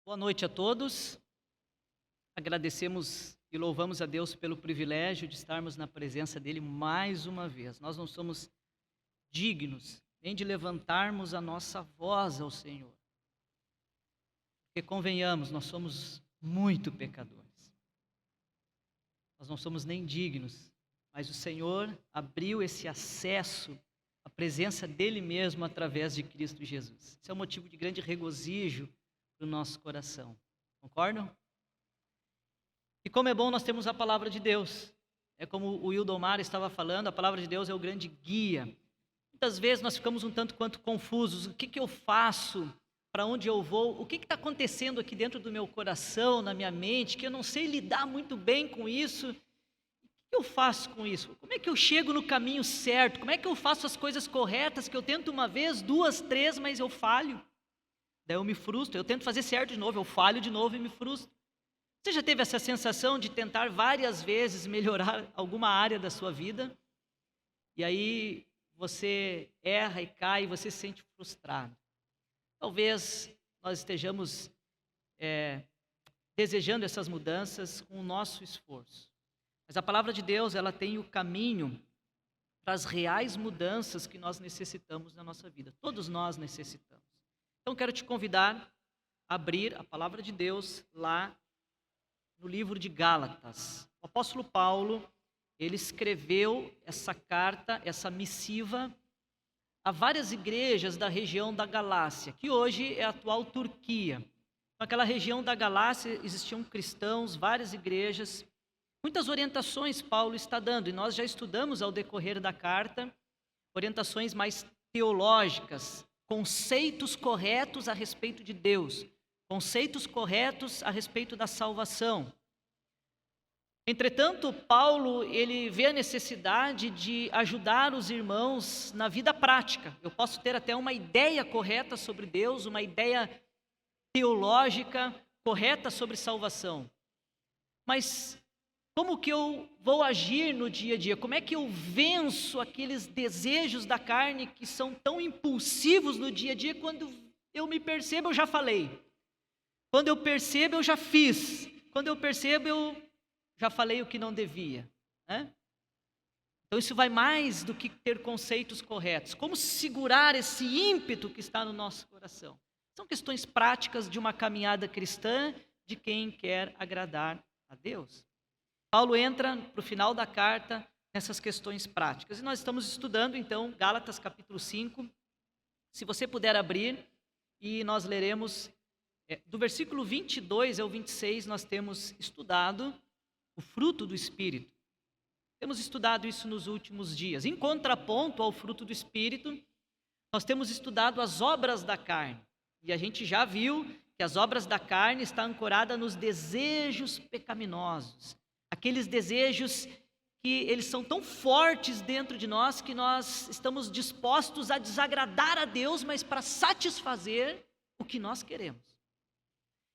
Boa noite a todos. Agradecemos e louvamos a Deus pelo privilégio de estarmos na presença dEle mais uma vez. Nós não somos dignos nem de levantarmos a nossa voz ao Senhor, porque convenhamos, nós somos muito pecadores. Nós não somos nem dignos, mas o Senhor abriu esse acesso à presença dEle mesmo através de Cristo Jesus. Isso é um motivo de grande regozijo para o nosso coração. Concordam? E como é bom nós termos a palavra de Deus. É como o Wildomar estava falando, a palavra de Deus é o grande guia. Muitas vezes nós ficamos um tanto quanto confusos. O que eu faço? Para onde eu vou? O que está acontecendo aqui dentro do meu coração, na minha mente, que eu não sei lidar muito bem com isso? O que eu faço com isso? Como é que eu chego no caminho certo? Como é que eu faço as coisas corretas, que eu tento uma vez, duas, três, mas eu falho? Daí eu me frustro, eu tento fazer certo de novo, eu falho de novo e me frustro. Você já teve essa sensação de tentar várias vezes melhorar alguma área da sua vida? E aí você erra e cai e você se sente frustrado. Talvez nós estejamos desejando essas mudanças com o nosso esforço. Mas a palavra de Deus, ela tem o caminho para as reais mudanças que nós necessitamos na nossa vida. Todos nós necessitamos. Então quero te convidar a abrir a palavra de Deus lá no livro de Gálatas. O apóstolo Paulo, ele escreveu essa carta, essa missiva, a várias igrejas da região da Galácia, que hoje é a atual Turquia. Naquela região da Galácia existiam cristãos, várias igrejas, muitas orientações Paulo está dando, e nós já estudamos ao decorrer da carta, orientações mais teológicas, conceitos corretos a respeito de Deus, conceitos corretos a respeito da salvação. Entretanto, Paulo, ele vê a necessidade de ajudar os irmãos na vida prática. Eu posso ter até uma ideia correta sobre Deus, uma ideia teológica correta sobre salvação. Mas como que eu vou agir no dia a dia? Como é que eu venço aqueles desejos da carne que são tão impulsivos no dia a dia? Quando eu me percebo, eu já falei. Quando eu percebo, eu já fiz. Quando eu percebo, eu já falei o que não devia, né? Então isso vai mais do que ter conceitos corretos. Como segurar esse ímpeto que está no nosso coração? São questões práticas de uma caminhada cristã, de quem quer agradar a Deus. Paulo entra para o final da carta nessas questões práticas. E nós estamos estudando então Gálatas capítulo 5. Se você puder abrir, e nós leremos do versículo 22 ao 26, nós temos estudado o fruto do Espírito. Temos estudado isso nos últimos dias. Em contraponto ao fruto do Espírito, nós temos estudado as obras da carne. E a gente já viu que as obras da carne estão ancoradas nos desejos pecaminosos. Aqueles desejos que eles são tão fortes dentro de nós que nós estamos dispostos a desagradar a Deus, mas para satisfazer o que nós queremos.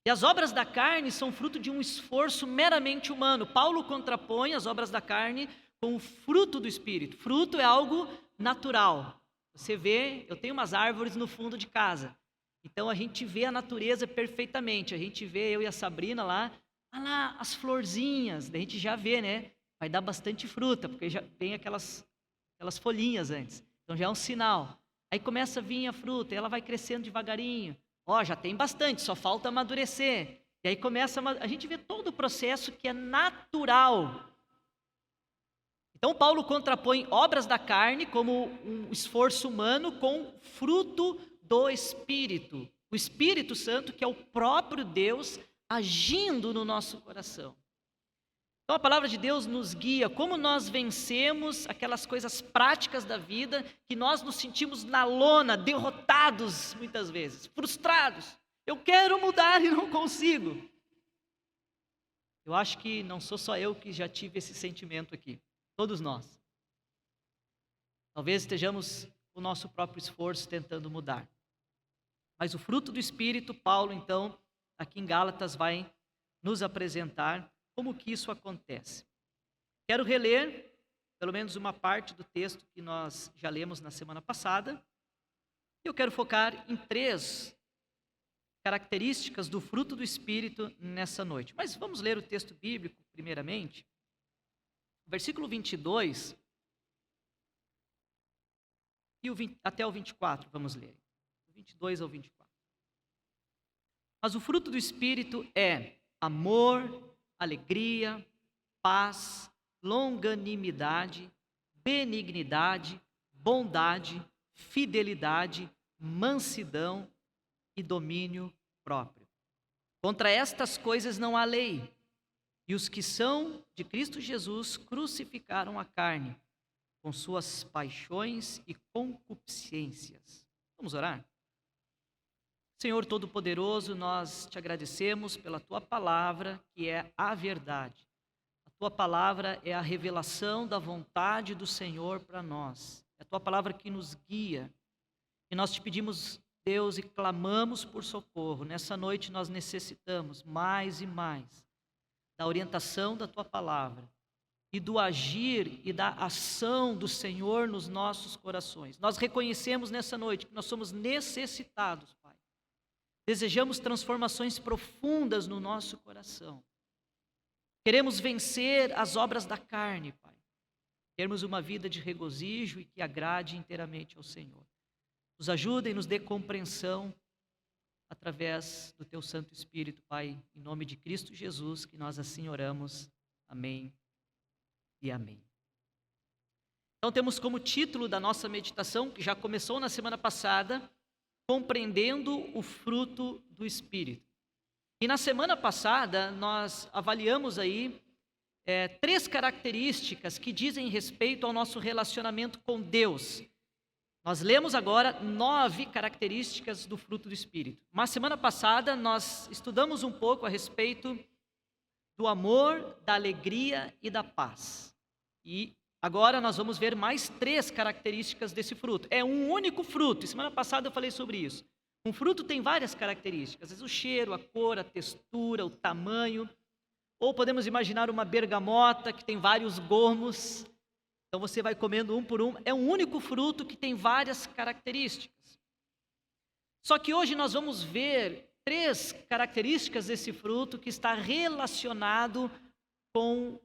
E as obras da carne são fruto de um esforço meramente humano. Paulo contrapõe as obras da carne com o fruto do Espírito. Fruto é algo natural. Você vê, eu tenho umas árvores no fundo de casa. Então a gente vê a natureza perfeitamente. A gente vê, eu e a Sabrina lá, olha lá as florzinhas. Daí a gente já vê, né? Vai dar bastante fruta, porque já tem aquelas folhinhas antes. Então já é um sinal. Aí começa a vir a fruta, e ela vai crescendo devagarinho. Já tem bastante, só falta amadurecer. E aí começa a gente vê todo o processo que é natural. Então Paulo contrapõe obras da carne como um esforço humano com fruto do Espírito. O Espírito Santo, que é o próprio Deus agindo no nosso coração. Então a palavra de Deus nos guia como nós vencemos aquelas coisas práticas da vida que nós nos sentimos na lona, derrotados muitas vezes, frustrados. Eu quero mudar e não consigo. Eu acho que não sou só eu que já tive esse sentimento aqui, todos nós. Talvez estejamos com o nosso próprio esforço tentando mudar. Mas o fruto do Espírito, Paulo então, aqui em Gálatas vai nos apresentar como que isso acontece. Quero reler pelo menos uma parte do texto que nós já lemos na semana passada. E eu quero focar em 3 características do fruto do Espírito nessa noite. Mas vamos ler o texto bíblico primeiramente. Versículo 22 e até o 24, vamos ler. 22 ao 24. Mas o fruto do Espírito é amor, alegria, paz, longanimidade, benignidade, bondade, fidelidade, mansidão e domínio próprio. Contra estas coisas não há lei. E os que são de Cristo Jesus crucificaram a carne com suas paixões e concupiscências. Vamos orar? Senhor Todo-Poderoso, nós te agradecemos pela Tua palavra, que é a verdade. A Tua palavra é a revelação da vontade do Senhor para nós. É a Tua palavra que nos guia. E nós te pedimos, Deus, e clamamos por socorro. Nessa noite nós necessitamos mais e mais da orientação da Tua palavra e do agir e da ação do Senhor nos nossos corações. Nós reconhecemos nessa noite que nós somos necessitados, Pai. Desejamos transformações profundas no nosso coração. Queremos vencer as obras da carne, Pai. Termos uma vida de regozijo e que agrade inteiramente ao Senhor. Nos ajuda e nos dê compreensão através do Teu Santo Espírito, Pai, em nome de Cristo Jesus, que nós assim oramos. Amém e amém. Então temos como título da nossa meditação, que já começou na semana passada, Compreendendo o fruto do Espírito. E na semana passada nós avaliamos aí 3 características que dizem respeito ao nosso relacionamento com Deus. Nós lemos agora 9 características do fruto do Espírito. Mas semana passada nós estudamos um pouco a respeito do amor, da alegria e da paz. E agora nós vamos ver mais 3 características desse fruto. É um único fruto, e semana passada eu falei sobre isso. Um fruto tem várias características, às vezes o cheiro, a cor, a textura, o tamanho. Ou podemos imaginar uma bergamota que tem vários gomos. Então você vai comendo um por um. É um único fruto que tem várias características. Só que hoje nós vamos ver 3 características desse fruto que está relacionado com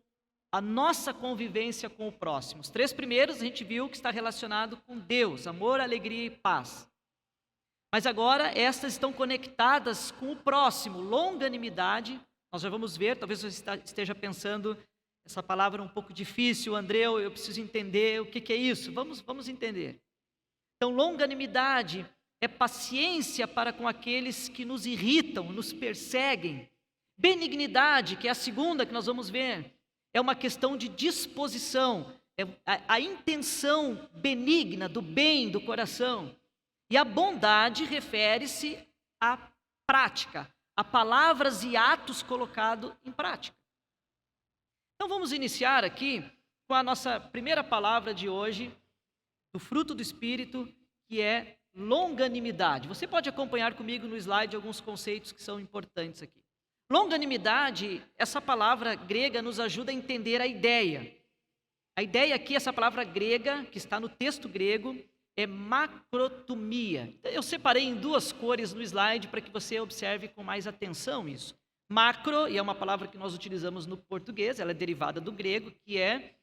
a nossa convivência com o próximo. Os 3 primeiros a gente viu que está relacionado com Deus, amor, alegria e paz. Mas agora estas estão conectadas com o próximo, longanimidade. Nós já vamos ver, talvez você esteja pensando, essa palavra é um pouco difícil, André, eu preciso entender o que é isso. Vamos entender. Então, longanimidade é paciência para com aqueles que nos irritam, nos perseguem. Benignidade, que é a segunda que nós vamos ver, é uma questão de disposição, é a intenção benigna do bem do coração. E a bondade refere-se à prática, a palavras e atos colocados em prática. Então vamos iniciar aqui com a nossa primeira palavra de hoje, do fruto do Espírito, que é longanimidade. Você pode acompanhar comigo no slide alguns conceitos que são importantes aqui. Longanimidade, essa palavra grega nos ajuda a entender a ideia. A ideia aqui, essa palavra grega, que está no texto grego, é macrotumia. Eu separei em 2 cores no slide para que você observe com mais atenção isso. Macro, e é uma palavra que nós utilizamos no português, ela é derivada do grego, que é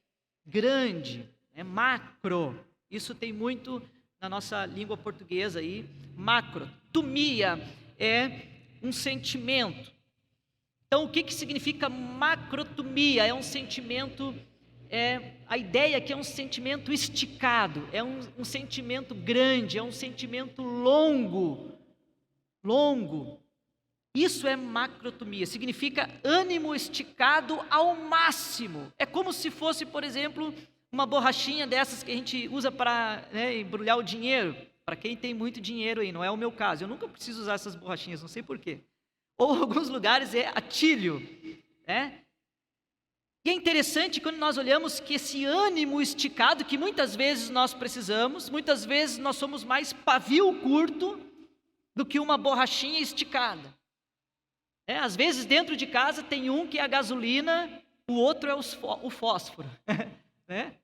grande, é macro. Isso tem muito na nossa língua portuguesa aí. Macro. Tumia é um sentimento. Então, o que significa macrotumia? É um sentimento, a ideia que é um sentimento esticado, é um sentimento grande, é um sentimento longo. Isso é macrotumia, significa ânimo esticado ao máximo. É como se fosse, por exemplo, uma borrachinha dessas que a gente usa para embrulhar o dinheiro. Para quem tem muito dinheiro aí, não é o meu caso. Eu nunca preciso usar essas borrachinhas, não sei porquê. Ou em alguns lugares é atilho, né? E é interessante quando nós olhamos que esse ânimo esticado, que muitas vezes nós precisamos, muitas vezes nós somos mais pavio curto do que uma borrachinha esticada. Às vezes dentro de casa tem um que é a gasolina, o outro é o fósforo. Né?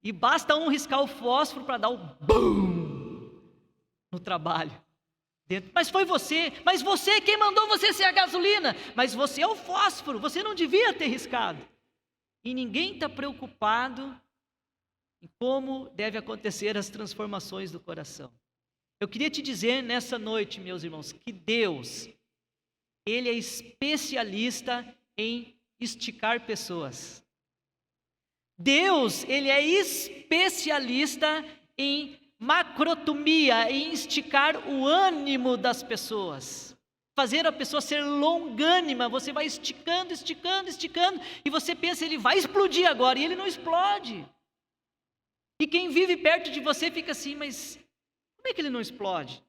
E basta um riscar o fósforo para dar o BUM no trabalho. Mas foi você, mas você, quem mandou você ser a gasolina? Mas você é o fósforo, você não devia ter riscado. E ninguém está preocupado em como deve acontecer as transformações do coração. Eu queria te dizer nessa noite, meus irmãos, que Deus, Ele é especialista em esticar pessoas. Deus, Ele é especialista em macrotomia, em esticar o ânimo das pessoas. Fazer a pessoa ser longânima, você vai esticando, esticando, esticando, e você pensa, ele vai explodir agora, e ele não explode. E quem vive perto de você fica assim, mas como é que ele não explode?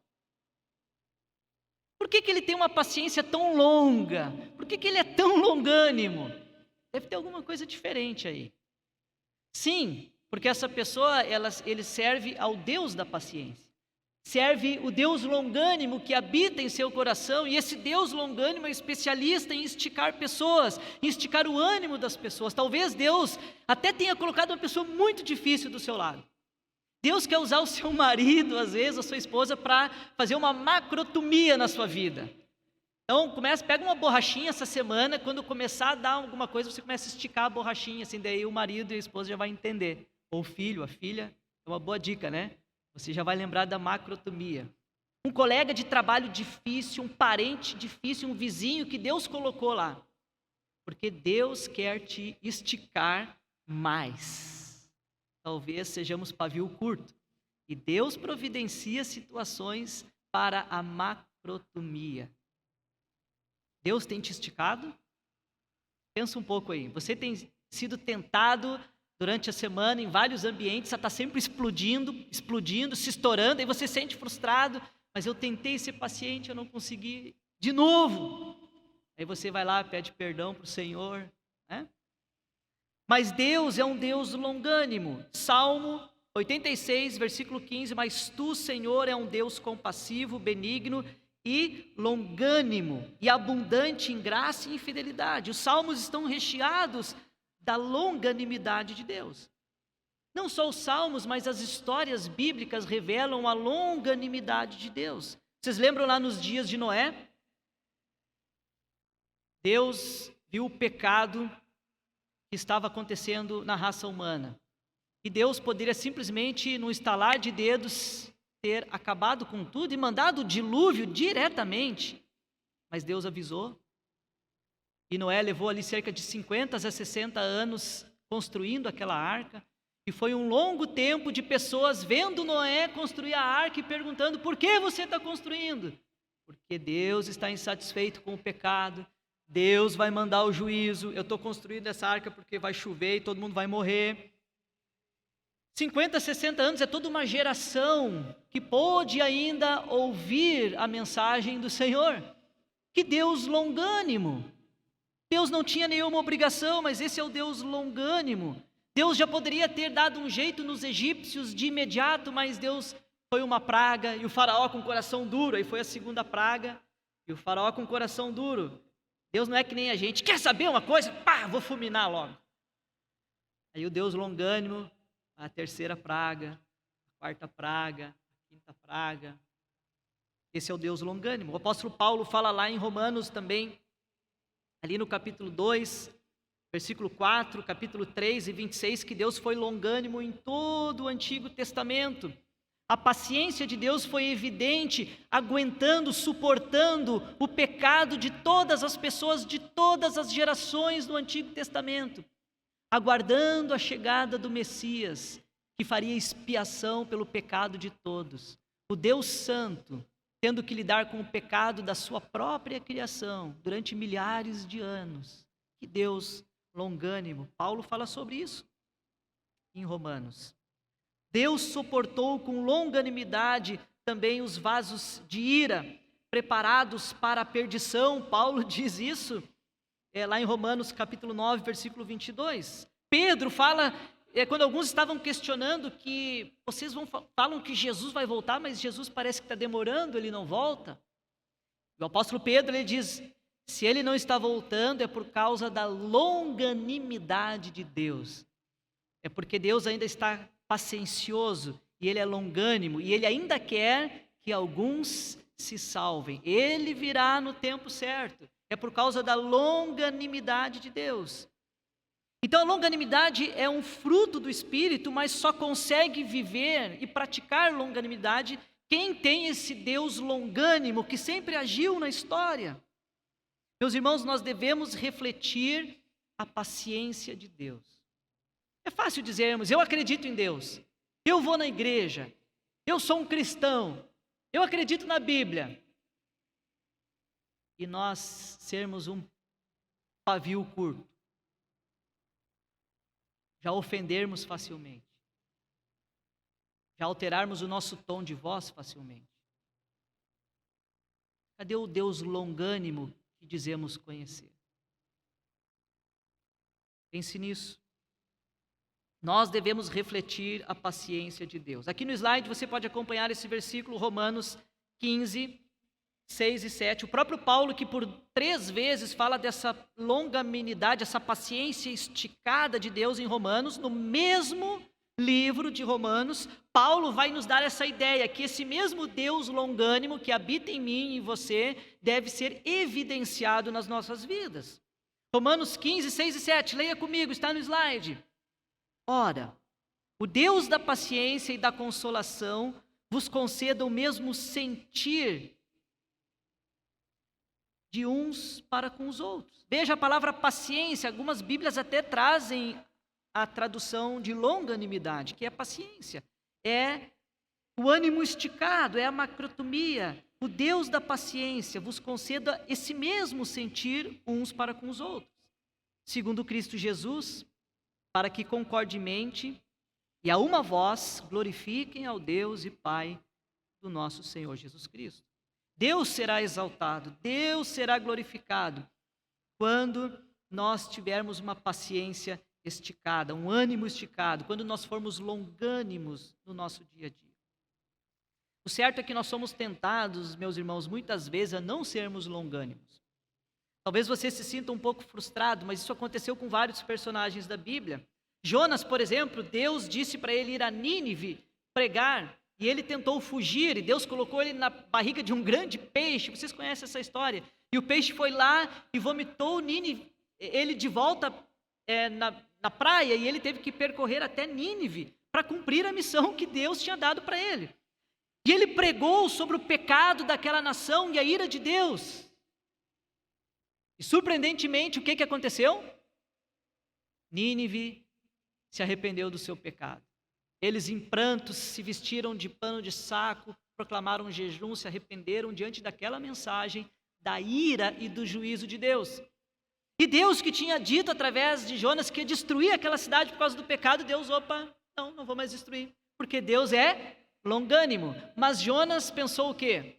Por que ele tem uma paciência tão longa? Por que ele é tão longânimo? Deve ter alguma coisa diferente aí. Sim, porque essa pessoa, ele serve ao Deus da paciência. Serve o Deus longânimo que habita em seu coração, e esse Deus longânimo é especialista em esticar pessoas, em esticar o ânimo das pessoas. Talvez Deus até tenha colocado uma pessoa muito difícil do seu lado. Deus quer usar o seu marido, às vezes, a sua esposa, para fazer uma macrotomia na sua vida. Então, pega uma borrachinha essa semana, quando começar a dar alguma coisa, você começa a esticar a borrachinha, assim, daí o marido e a esposa já vai entender. Ou o filho, a filha, é uma boa dica, né? Você já vai lembrar da macrotomia. Um colega de trabalho difícil, um parente difícil, um vizinho que Deus colocou lá. Porque Deus quer te esticar mais. Talvez sejamos pavio curto. E Deus providencia situações para a macrotomia. Deus tem te esticado? Pensa um pouco aí. Você tem sido tentado durante a semana em vários ambientes, você está sempre explodindo, se estourando, aí você se sente frustrado, mas eu tentei ser paciente, eu não consegui de novo. Aí você vai lá, pede perdão para o Senhor, né? Mas Deus é um Deus longânimo. Salmo 86, versículo 15, mas tu, Senhor, é um Deus compassivo, benigno e longânimo, e abundante em graça e em fidelidade. Os salmos estão recheados da longanimidade de Deus. Não só os salmos, mas as histórias bíblicas revelam a longanimidade de Deus. Vocês lembram lá nos dias de Noé? Deus viu o pecado que estava acontecendo na raça humana. E Deus poderia simplesmente, no estalar de dedos, ter acabado com tudo e mandado o dilúvio diretamente. Mas Deus avisou. E Noé levou ali cerca de 50 a 60 anos construindo aquela arca. E foi um longo tempo de pessoas vendo Noé construir a arca e perguntando: por que você está construindo? Porque Deus está insatisfeito com o pecado. Deus vai mandar o juízo. Eu estou construindo essa arca porque vai chover e todo mundo vai morrer. 50, 60 anos é toda uma geração que pôde ainda ouvir a mensagem do Senhor. Que Deus longânimo. Deus não tinha nenhuma obrigação, mas esse é o Deus longânimo. Deus já poderia ter dado um jeito nos egípcios de imediato, mas Deus foi uma praga, e o faraó com o coração duro, aí foi a segunda praga, e o faraó com o coração duro. Deus não é que nem a gente, quer saber uma coisa? Pá, vou fulminar logo. Aí o Deus longânimo, a terceira praga, a quarta praga, a quinta praga. Esse é o Deus longânimo. O apóstolo Paulo fala lá em Romanos também, ali no capítulo 2, versículo 4, capítulo 3 e 26, que Deus foi longânimo em todo o Antigo Testamento. A paciência de Deus foi evidente, aguentando, suportando o pecado de todas as pessoas, de todas as gerações do Antigo Testamento, aguardando a chegada do Messias, que faria expiação pelo pecado de todos. O Deus Santo, tendo que lidar com o pecado da sua própria criação durante milhares de anos. Que Deus longânimo. Paulo fala sobre isso em Romanos. Deus suportou com longanimidade também os vasos de ira, preparados para a perdição. Paulo diz isso lá em Romanos capítulo 9, versículo 22. Pedro fala, quando alguns estavam questionando que vocês falam que Jesus vai voltar, mas Jesus parece que está demorando, ele não volta. O apóstolo Pedro, ele diz, se ele não está voltando é por causa da longanimidade de Deus. É porque Deus ainda está paciencioso e Ele é longânimo e Ele ainda quer que alguns se salvem. Ele virá no tempo certo. É por causa da longanimidade de Deus. Então a longanimidade é um fruto do Espírito, mas só consegue viver e praticar longanimidade quem tem esse Deus longânimo que sempre agiu na história. Meus irmãos, nós devemos refletir a paciência de Deus. É fácil dizermos, eu acredito em Deus, eu vou na igreja, eu sou um cristão, eu acredito na Bíblia. E nós sermos um pavio curto, já ofendermos facilmente, já alterarmos o nosso tom de voz facilmente. Cadê o Deus longânimo que dizemos conhecer? Pense nisso. Nós devemos refletir a paciência de Deus. Aqui no slide você pode acompanhar esse versículo, Romanos 15, 6 e 7. O próprio Paulo, que por 3 vezes fala dessa longanimidade, essa paciência esticada de Deus em Romanos, no mesmo livro de Romanos, Paulo vai nos dar essa ideia, que esse mesmo Deus longânimo que habita em mim e em você, deve ser evidenciado nas nossas vidas. Romanos 15, 6 e 7, leia comigo, está no slide. Ora, o Deus da paciência e da consolação vos conceda o mesmo sentir de uns para com os outros. Veja a palavra paciência, algumas Bíblias até trazem a tradução de longanimidade, que é paciência. É o ânimo esticado, é a macrotomia. O Deus da paciência vos conceda esse mesmo sentir uns para com os outros. Segundo Cristo Jesus, para que concordemente e a uma voz glorifiquem ao Deus e Pai do nosso Senhor Jesus Cristo. Deus será exaltado, Deus será glorificado quando nós tivermos uma paciência esticada, um ânimo esticado, quando nós formos longânimos no nosso dia a dia. O certo é que nós somos tentados, meus irmãos, muitas vezes a não sermos longânimos. Talvez você se sinta um pouco frustrado, mas isso aconteceu com vários personagens da Bíblia. Jonas, por exemplo, Deus disse para ele ir a Nínive pregar, e ele tentou fugir, e Deus colocou ele na barriga de um grande peixe. Vocês conhecem essa história? E o peixe foi lá e vomitou Nínive, ele de volta na praia, e ele teve que percorrer até Nínive para cumprir a missão que Deus tinha dado para ele. E ele pregou sobre o pecado daquela nação e a ira de Deus. E surpreendentemente, o que aconteceu? Nínive se arrependeu do seu pecado. Eles em prantos se vestiram de pano de saco, proclamaram um jejum, se arrependeram diante daquela mensagem da ira e do juízo de Deus. E Deus, que tinha dito através de Jonas que ia destruir aquela cidade por causa do pecado, Deus, não vou mais destruir, porque Deus é longânimo. Mas Jonas pensou o quê?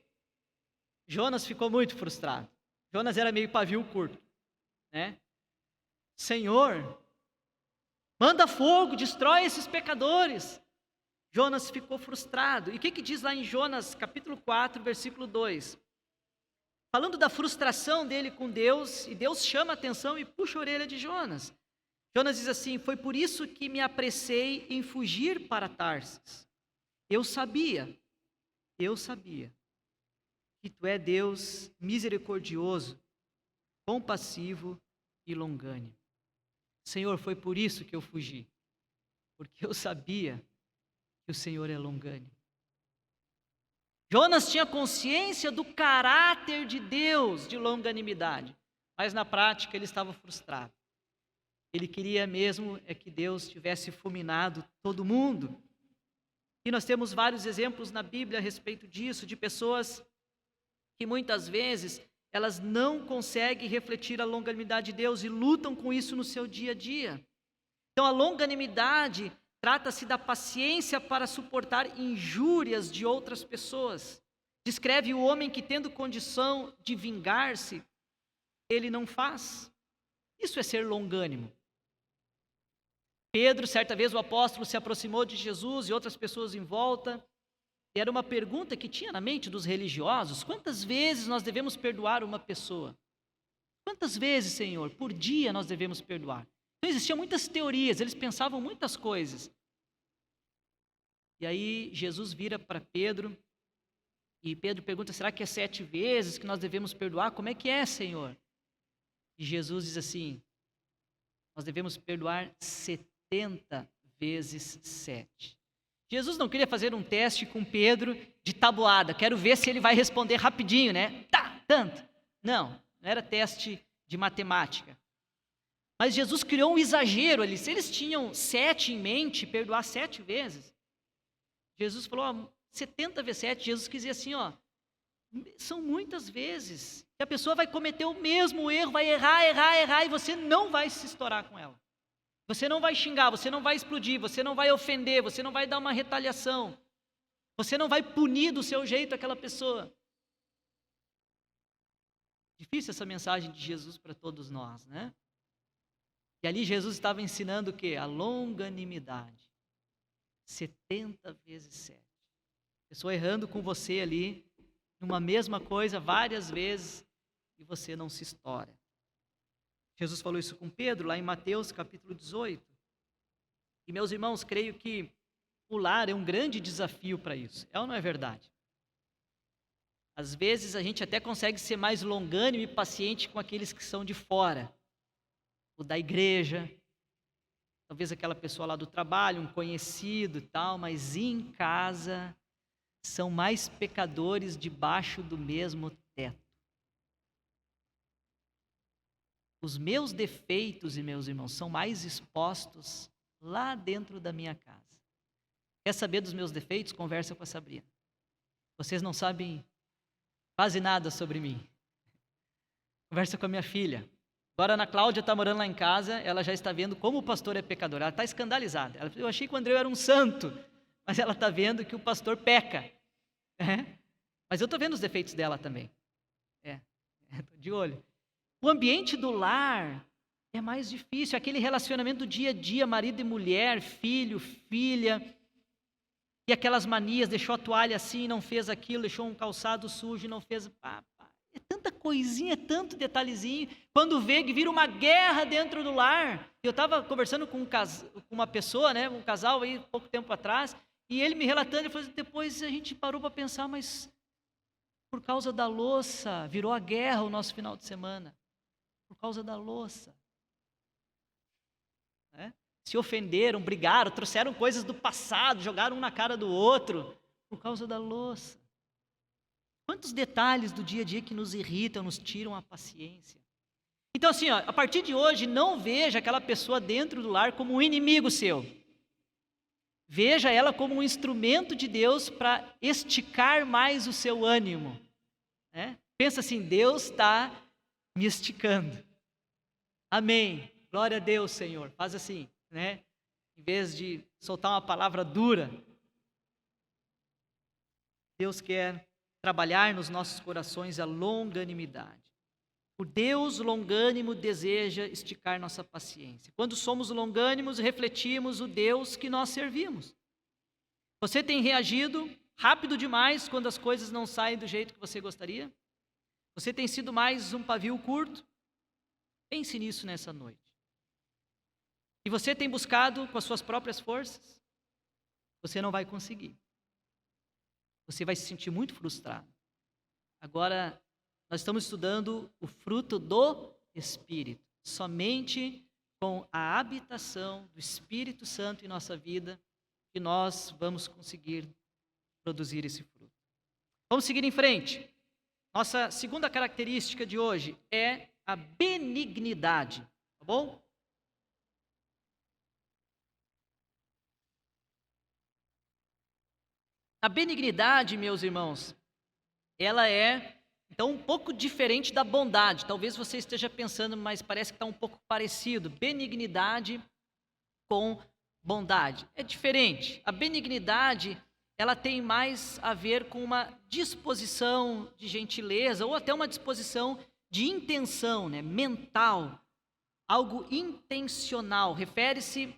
Jonas ficou muito frustrado. Jonas era meio pavio curto, né? Senhor, manda fogo, destrói esses pecadores. Jonas ficou frustrado. E o que diz lá em Jonas, capítulo 4, versículo 2? Falando da frustração dele com Deus, e Deus chama a atenção e puxa a orelha de Jonas. Jonas diz assim: foi por isso que me apressei em fugir para Tarsis. Eu sabia que tu é Deus misericordioso, compassivo e longânimo. Senhor, foi por isso que eu fugi, porque eu sabia que o Senhor é longânimo. Jonas tinha consciência do caráter de Deus de longanimidade, mas na prática ele estava frustrado. Ele queria mesmo que Deus tivesse fulminado todo mundo. E nós temos vários exemplos na Bíblia a respeito disso, de pessoas que muitas vezes elas não conseguem refletir a longanimidade de Deus e lutam com isso no seu dia a dia. Então a longanimidade trata-se da paciência para suportar injúrias de outras pessoas. Descreve o homem que, tendo condição de vingar-se, ele não faz. Isso é ser longânimo. Pedro, certa vez o apóstolo se aproximou de Jesus e outras pessoas em volta. E era uma pergunta que tinha na mente dos religiosos: quantas vezes nós devemos perdoar uma pessoa? Quantas vezes, Senhor, por dia nós devemos perdoar? Então existiam muitas teorias, eles pensavam muitas coisas. E aí Jesus vira para Pedro, e Pedro pergunta, será que é 7 vezes que nós devemos perdoar? Como é que é, Senhor? E Jesus diz assim, nós devemos perdoar 70 vezes 7. Jesus não queria fazer um teste com Pedro de tabuada, quero ver se ele vai responder rapidinho, né? Tá, tanto. Não era teste de matemática. Mas Jesus criou um exagero ali. Se eles tinham 7 em mente, perdoar 7 vezes, Jesus falou, 70 vezes 7, Jesus quis dizer assim, são muitas vezes que a pessoa vai cometer o mesmo erro, vai errar, e você não vai se estourar com ela. Você não vai xingar, você não vai explodir, você não vai ofender, você não vai dar uma retaliação. Você não vai punir do seu jeito aquela pessoa. Difícil essa mensagem de Jesus para todos nós, né? E ali Jesus estava ensinando o quê? A longanimidade. 70 vezes 7. Pessoa errando com você ali, numa mesma coisa, várias vezes, e você não se estoura. Jesus falou isso com Pedro, lá em Mateus capítulo 18. E meus irmãos, creio que o lar é um grande desafio para isso. É ou não é verdade? Às vezes a gente até consegue ser mais longânimo e paciente com aqueles que são de fora. O da igreja, talvez aquela pessoa lá do trabalho, um conhecido e tal, mas em casa são mais pecadores debaixo do mesmo teto. Os meus defeitos, e meus irmãos, são mais expostos lá dentro da minha casa. Quer saber dos meus defeitos? Conversa com a Sabrina. Vocês não sabem quase nada sobre mim. Conversa com a minha filha. Agora a Ana Cláudia está morando lá em casa, ela já está vendo como o pastor é pecador. Ela está escandalizada. Eu achei que o André era um santo, mas ela está vendo que o pastor peca. Mas eu estou vendo os defeitos dela também. Estou de olho. O ambiente do lar é mais difícil, aquele relacionamento do dia a dia, marido e mulher, filho, filha, e aquelas manias, deixou a toalha assim, não fez aquilo, deixou um calçado sujo, não fez... É tanta coisinha, é tanto detalhezinho, quando vê que vira uma guerra dentro do lar. Eu estava conversando com uma pessoa, né, um casal aí, pouco tempo atrás, e ele me relatando, ele falou assim, depois a gente parou para pensar, mas por causa da louça, virou a guerra o nosso final de semana. Por causa da louça. Se ofenderam, brigaram, trouxeram coisas do passado, jogaram um na cara do outro, por causa da louça. Quantos detalhes do dia a dia que nos irritam, nos tiram a paciência. Então assim, a partir de hoje, não veja aquela pessoa dentro do lar como um inimigo seu. Veja ela como um instrumento de Deus para esticar mais o seu ânimo. Pensa assim, Deus está me esticando. Amém. Glória a Deus, Senhor. Faz assim, né? Em vez de soltar uma palavra dura, Deus quer trabalhar nos nossos corações a longanimidade. O Deus longânimo deseja esticar nossa paciência. Quando somos longânimos, refletimos o Deus que nós servimos. Você tem reagido rápido demais quando as coisas não saem do jeito que você gostaria? Você tem sido mais um pavio curto? Pense nisso nessa noite. E você tem buscado com as suas próprias forças? Você não vai conseguir. Você vai se sentir muito frustrado. Agora, nós estamos estudando o fruto do Espírito. Somente com a habitação do Espírito Santo em nossa vida que nós vamos conseguir produzir esse fruto. Vamos seguir em frente. Nossa segunda característica de hoje é a benignidade, tá bom? A benignidade, meus irmãos, ela é, então, um pouco diferente da bondade. Talvez você esteja pensando, mas parece que está um pouco parecido. Benignidade com bondade. É diferente. A benignidade, ela tem mais a ver com uma disposição de gentileza ou até uma disposição de intenção, né, mental, algo intencional. Refere-se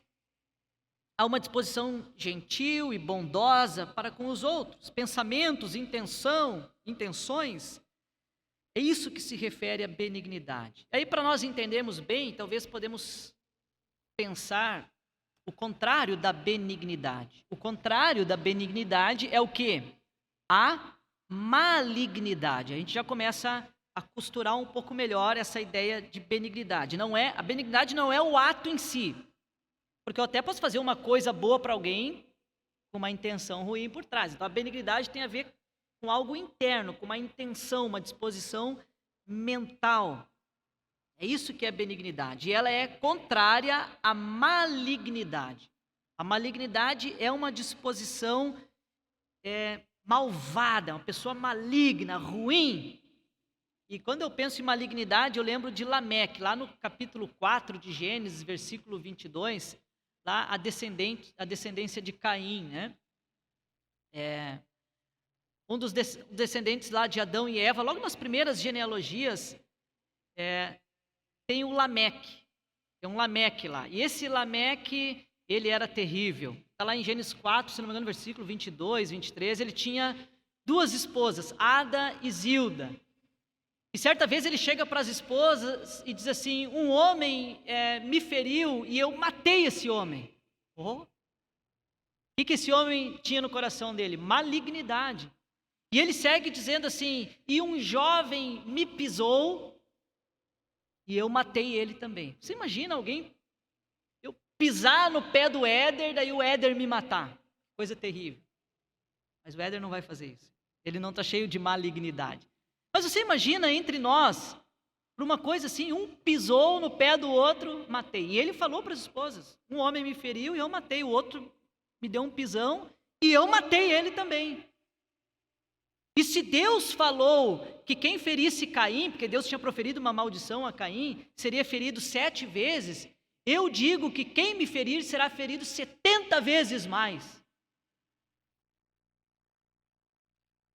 a uma disposição gentil e bondosa para com os outros, pensamentos, intenções. É isso que se refere à benignidade. Aí, para nós entendermos bem, talvez podemos pensar o contrário da benignidade. O contrário da benignidade é o quê? A malignidade. A gente já começa a costurar um pouco melhor essa ideia de benignidade. A benignidade não é o ato em si. Porque eu até posso fazer uma coisa boa para alguém com uma intenção ruim por trás. Então a benignidade tem a ver com algo interno, com uma intenção, uma disposição mental. É isso que é benignidade. E ela é contrária à malignidade. A malignidade é uma disposição malvada, uma pessoa maligna, ruim. E quando eu penso em malignidade, eu lembro de Lameque, lá no capítulo 4 de Gênesis, versículo 22, lá a descendência de Caim, né? Um dos descendentes lá de Adão e Eva, logo nas primeiras genealogias, tem o Lameque. Tem um Lameque lá. E esse Lameque, ele era terrível. Está lá em Gênesis 4, se não me engano, versículo 22, 23, ele tinha 2 esposas, Ada e Zilda. E certa vez ele chega para as esposas e diz assim: um homem me feriu e eu matei esse homem. O que esse homem tinha no coração dele? Malignidade. E ele segue dizendo assim: e um jovem me pisou e eu matei ele também. Você imagina eu pisar no pé do Éder, daí o Éder me matar? Coisa terrível. Mas o Éder não vai fazer isso. Ele não está cheio de malignidade. Mas você imagina entre nós, por uma coisa assim, um pisou no pé do outro, matei. E ele falou para as esposas: um homem me feriu e eu matei, o outro me deu um pisão e eu matei ele também. E se Deus falou que quem ferisse Caim, porque Deus tinha proferido uma maldição a Caim, seria ferido 7 vezes, eu digo que quem me ferir será ferido 70 vezes mais.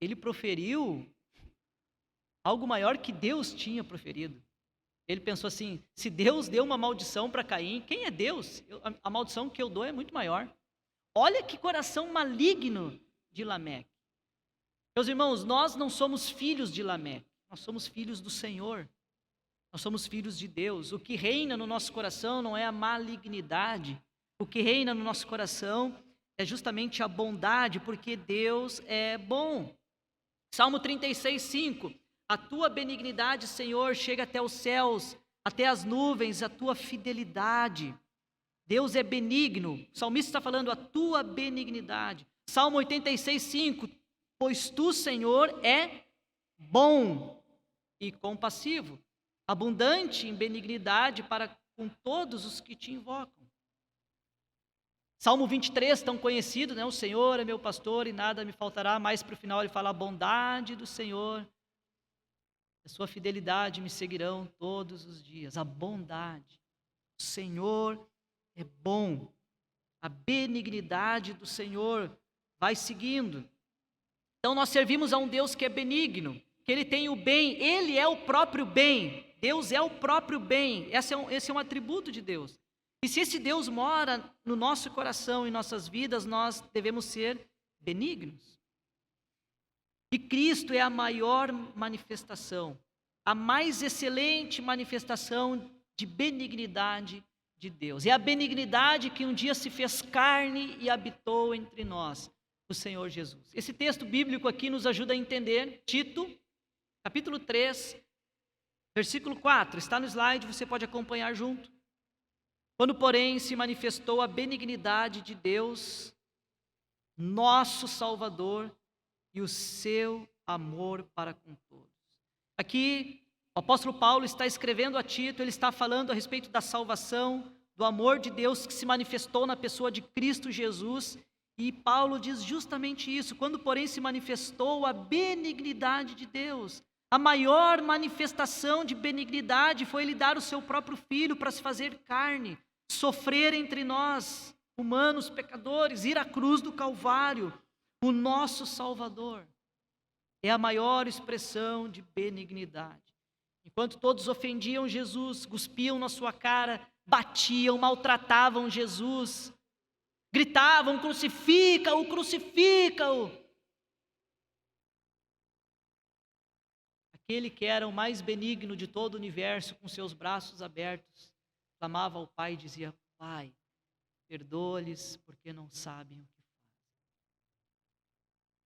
Ele proferiu algo maior que Deus tinha proferido. Ele pensou assim: se Deus deu uma maldição para Caim, quem é Deus? A maldição que eu dou é muito maior. Olha que coração maligno de Lameque. Meus irmãos, nós não somos filhos de Lameque, nós somos filhos do Senhor. Nós somos filhos de Deus. O que reina no nosso coração não é a malignidade. O que reina no nosso coração é justamente a bondade, porque Deus é bom. Salmo 36, 5. A tua benignidade, Senhor, chega até os céus, até as nuvens, a tua fidelidade. Deus é benigno. O salmista está falando a tua benignidade. Salmo 86, 5. Pois tu, Senhor, é bom e compassivo, abundante em benignidade para com todos os que te invocam. Salmo 23, tão conhecido, né? O Senhor é meu pastor e nada me faltará. Mais para o final ele fala: a bondade do Senhor, a sua fidelidade me seguirão todos os dias. A bondade. O Senhor é bom. A benignidade do Senhor vai seguindo. Então nós servimos a um Deus que é benigno, que Ele tem o bem, Ele é o próprio bem. Deus é o próprio bem. Esse é um atributo de Deus. E se esse Deus mora no nosso coração e nossas vidas, nós devemos ser benignos. E Cristo é a maior manifestação, a mais excelente manifestação de benignidade de Deus. É a benignidade que um dia se fez carne e habitou entre nós, o Senhor Jesus. Esse texto bíblico aqui nos ajuda a entender. Tito, capítulo 3, versículo 4. Está no slide, você pode acompanhar junto. Quando, porém, se manifestou a benignidade de Deus, nosso Salvador, e o seu amor para com todos. Aqui, o apóstolo Paulo está escrevendo a Tito, ele está falando a respeito da salvação, do amor de Deus que se manifestou na pessoa de Cristo Jesus. E Paulo diz justamente isso: quando, porém, se manifestou a benignidade de Deus. A maior manifestação de benignidade foi Ele dar o seu próprio Filho para se fazer carne, sofrer entre nós, humanos, pecadores, ir à cruz do Calvário, o nosso Salvador. É a maior expressão de benignidade. Enquanto todos ofendiam Jesus, cuspiam na sua cara, batiam, maltratavam Jesus, gritavam: crucifica-o, crucifica-o. Aquele que era o mais benigno de todo o universo, com seus braços abertos, clamava ao Pai e dizia: Pai, perdoa-lhes porque não sabem o que fazem.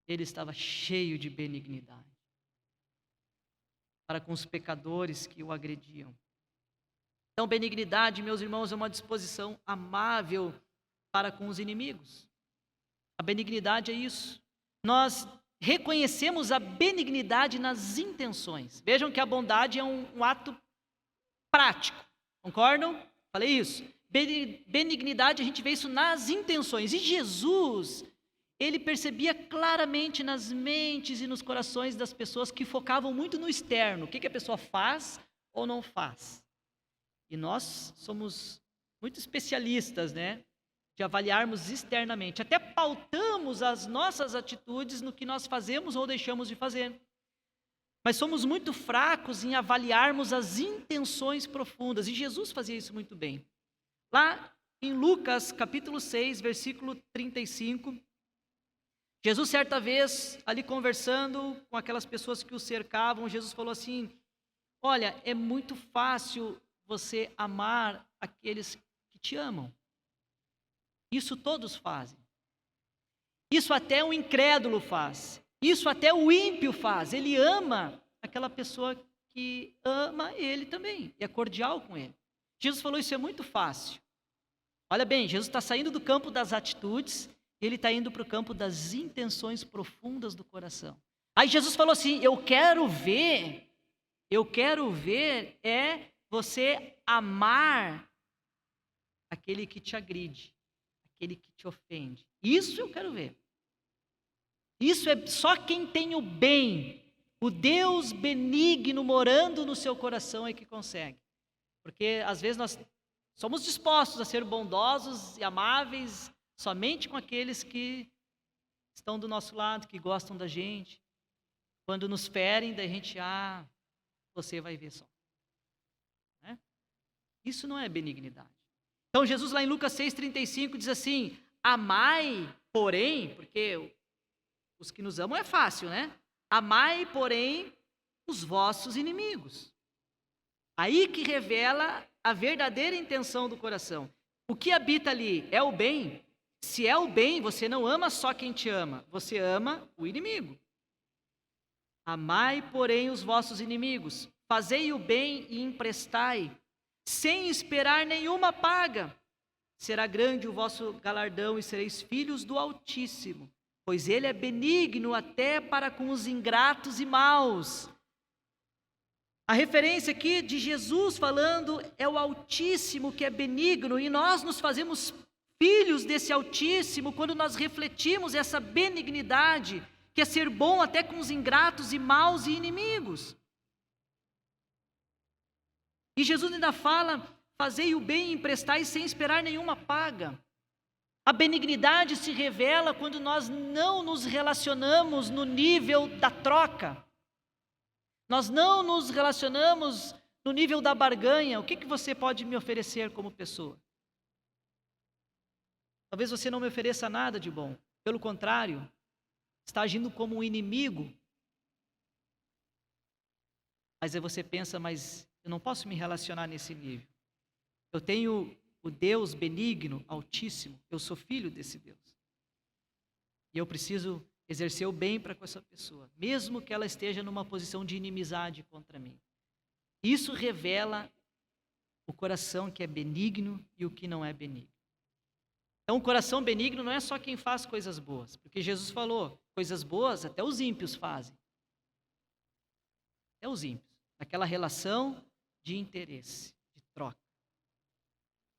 Ele estava cheio de benignidade para com os pecadores que o agrediam. Então, benignidade, meus irmãos, é uma disposição amável para com os inimigos. A benignidade é isso. Nós reconhecemos a benignidade nas intenções. Vejam que a bondade é um ato prático. Concordam? Falei isso. Benignidade, a gente vê isso nas intenções. E Jesus, ele percebia claramente nas mentes e nos corações das pessoas que focavam muito no externo. O que a pessoa faz ou não faz. E nós somos muito especialistas, né? De avaliarmos externamente. Até pautamos as nossas atitudes no que nós fazemos ou deixamos de fazer. Mas somos muito fracos em avaliarmos as intenções profundas. E Jesus fazia isso muito bem. Lá em Lucas, capítulo 6, versículo 35, Jesus, certa vez, ali conversando com aquelas pessoas que o cercavam, Jesus falou assim: olha, é muito fácil você amar aqueles que te amam. Isso todos fazem. Isso até o incrédulo faz. Isso até o ímpio faz. Ele ama aquela pessoa que ama ele também. E é cordial com ele. Jesus falou, isso é muito fácil. Olha bem, Jesus está saindo do campo das atitudes, e ele está indo para o campo das intenções profundas do coração. Aí Jesus falou assim, eu quero ver é você amar aquele que te agride, aquele que te ofende. Isso eu quero ver. Isso é só quem tem o bem, o Deus benigno morando no seu coração é que consegue. Porque às vezes nós somos dispostos a ser bondosos e amáveis somente com aqueles que estão do nosso lado, que gostam da gente. Quando nos ferem, da gente, você vai ver só. Né? Isso não é benignidade. Então Jesus lá em Lucas 6,35 diz assim, amai, porém, porque os que nos amam é fácil, né? Amai, porém, os vossos inimigos. Aí que revela a verdadeira intenção do coração. O que habita ali é o bem? Se é o bem, você não ama só quem te ama, você ama o inimigo. Amai, porém, os vossos inimigos. Fazei o bem e emprestai, sem esperar nenhuma paga. Será grande o vosso galardão e sereis filhos do Altíssimo, pois ele é benigno até para com os ingratos e maus. A referência aqui de Jesus falando é o Altíssimo que é benigno, e nós nos fazemos filhos desse Altíssimo quando nós refletimos essa benignidade, que é ser bom até com os ingratos e maus e inimigos. E Jesus ainda fala, fazei o bem e emprestai sem esperar nenhuma paga. A benignidade se revela quando nós não nos relacionamos no nível da troca. Nós não nos relacionamos no nível da barganha. O que você pode me oferecer como pessoa? Talvez você não me ofereça nada de bom. Pelo contrário, está agindo como um inimigo. Mas aí você pensa, mas eu não posso me relacionar nesse nível. Eu tenho o Deus benigno, altíssimo. Eu sou filho desse Deus. E eu preciso exercer o bem para com essa pessoa, mesmo que ela esteja numa posição de inimizade contra mim. Isso revela o coração que é benigno e o que não é benigno. Então, o coração benigno não é só quem faz coisas boas, porque Jesus falou, coisas boas até os ímpios fazem. Até os ímpios. Aquela relação de interesse, de troca.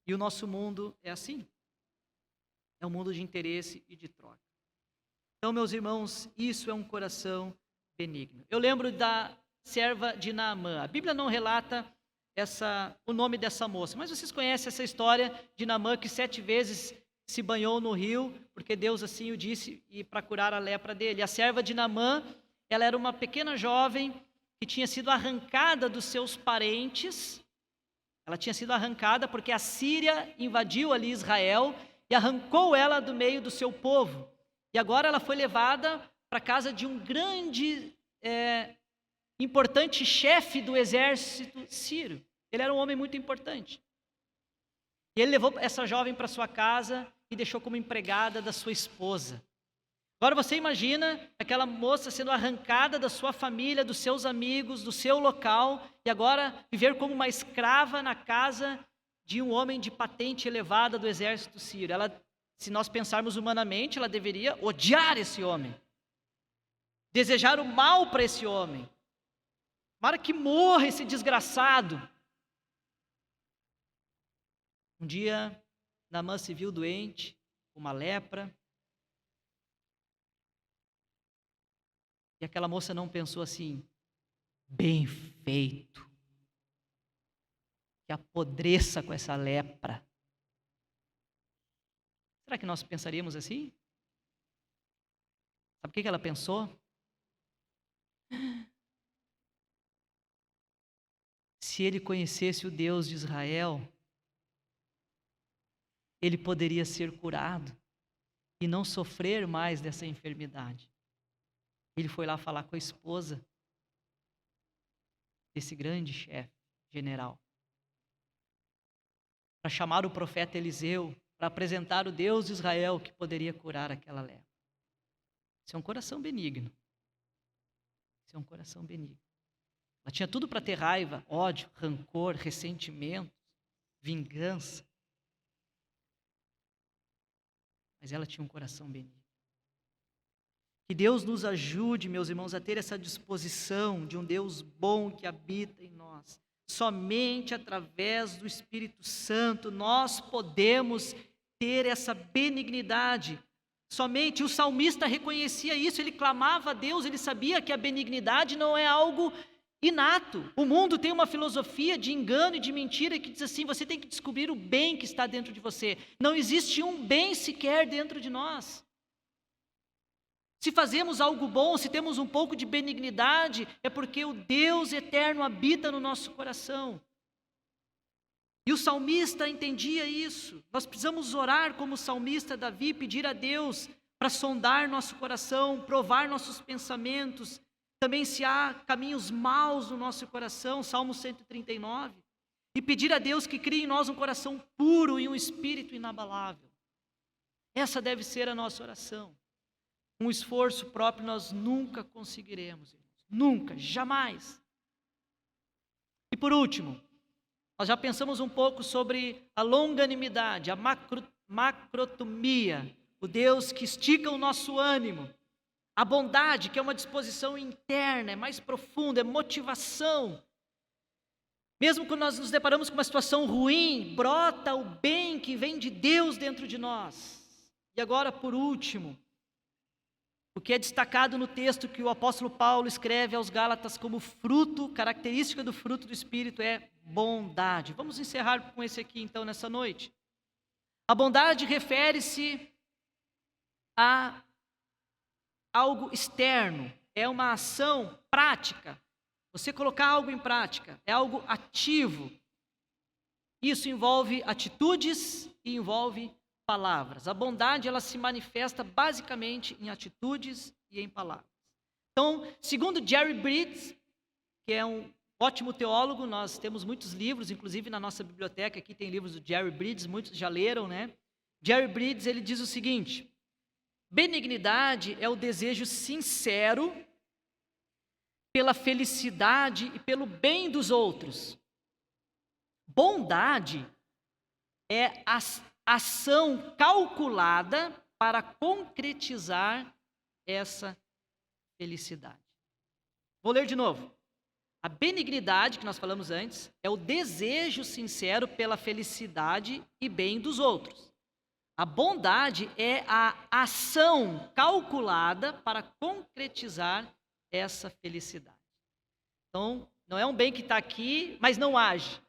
E o nosso mundo é assim. É um mundo de interesse e de troca. Então, meus irmãos, isso é um coração benigno. Eu lembro da serva de Naamã. A Bíblia não relata o nome dessa moça, mas vocês conhecem essa história de Naamã que 7 vezes se banhou no rio, porque Deus assim o disse, e para curar a lepra dele. A serva de Naamã, ela era uma pequena jovem que tinha sido arrancada dos seus parentes. Ela tinha sido arrancada porque a Síria invadiu ali Israel e arrancou ela do meio do seu povo. E agora ela foi levada para a casa de um grande, importante chefe do exército sírio. Ele era um homem muito importante. E ele levou essa jovem para sua casa e deixou como empregada da sua esposa. Agora você imagina aquela moça sendo arrancada da sua família, dos seus amigos, do seu local, e agora viver como uma escrava na casa de um homem de patente elevada do exército sírio. Ela, se nós pensarmos humanamente, ela deveria odiar esse homem, desejar o mal para esse homem. Para que morra esse desgraçado. Um dia, Naamã se viu doente, com uma lepra. E aquela moça não pensou assim, bem feito, que apodreça com essa lepra. Será que nós pensaríamos assim? Sabe o que ela pensou? Se ele conhecesse o Deus de Israel, ele poderia ser curado e não sofrer mais dessa enfermidade. Ele foi lá falar com a esposa desse grande chefe general, para chamar o profeta Eliseu, para apresentar o Deus de Israel que poderia curar aquela lepra. Isso é um coração benigno. Isso é um coração benigno. Ela tinha tudo para ter raiva, ódio, rancor, ressentimento, vingança. Mas ela tinha um coração benigno. Que Deus nos ajude, meus irmãos, a ter essa disposição de um Deus bom que habita em nós. Somente através do Espírito Santo nós podemos ter essa benignidade. Somente o salmista reconhecia isso, ele clamava a Deus, ele sabia que a benignidade não é algo inato. O mundo tem uma filosofia de engano e de mentira que diz assim, você tem que descobrir o bem que está dentro de você. Não existe um bem sequer dentro de nós. Se fazemos algo bom, se temos um pouco de benignidade, é porque o Deus eterno habita no nosso coração. E o salmista entendia isso. Nós precisamos orar como o salmista Davi, pedir a Deus para sondar nosso coração, provar nossos pensamentos, também se há caminhos maus no nosso coração, Salmo 139, e pedir a Deus que crie em nós um coração puro e um espírito inabalável. Essa deve ser a nossa oração. Um esforço próprio nós nunca conseguiremos, irmãos. Nunca, jamais. E por último, nós já pensamos um pouco sobre a longanimidade, a macrotomia, o Deus que estica o nosso ânimo. A bondade, que é uma disposição interna, é mais profunda, é motivação. Mesmo quando nós nos deparamos com uma situação ruim, brota o bem que vem de Deus dentro de nós. E agora, por último, o que é destacado no texto que o apóstolo Paulo escreve aos Gálatas como fruto, característica do fruto do Espírito é bondade. Vamos encerrar com esse aqui então nessa noite. A bondade refere-se a algo externo, é uma ação prática. Você colocar algo em prática, é algo ativo. Isso envolve atitudes e envolve palavras. A bondade, ela se manifesta basicamente em atitudes e em palavras. Então, segundo Jerry Bridges, que é um ótimo teólogo, nós temos muitos livros, inclusive na nossa biblioteca aqui tem livros do Jerry Bridges, muitos já leram, né? Jerry Bridges, ele diz o seguinte: benignidade é o desejo sincero pela felicidade e pelo bem dos outros. Bondade é a ação calculada para concretizar essa felicidade. Vou ler de novo. A benignidade, que nós falamos antes, é o desejo sincero pela felicidade e bem dos outros. A bondade é a ação calculada para concretizar essa felicidade. Então, não é um bem que está aqui, mas não age.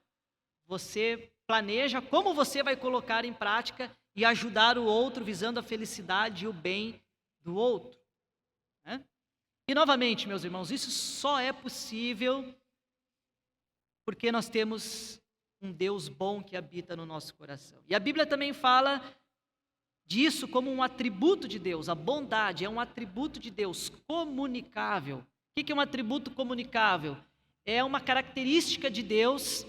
Você planeja como você vai colocar em prática e ajudar o outro, visando a felicidade e o bem do outro. Né? E novamente, meus irmãos, isso só é possível porque nós temos um Deus bom que habita no nosso coração. E a Bíblia também fala disso como um atributo de Deus. A bondade é um atributo de Deus comunicável. O que é um atributo comunicável? É uma característica de Deus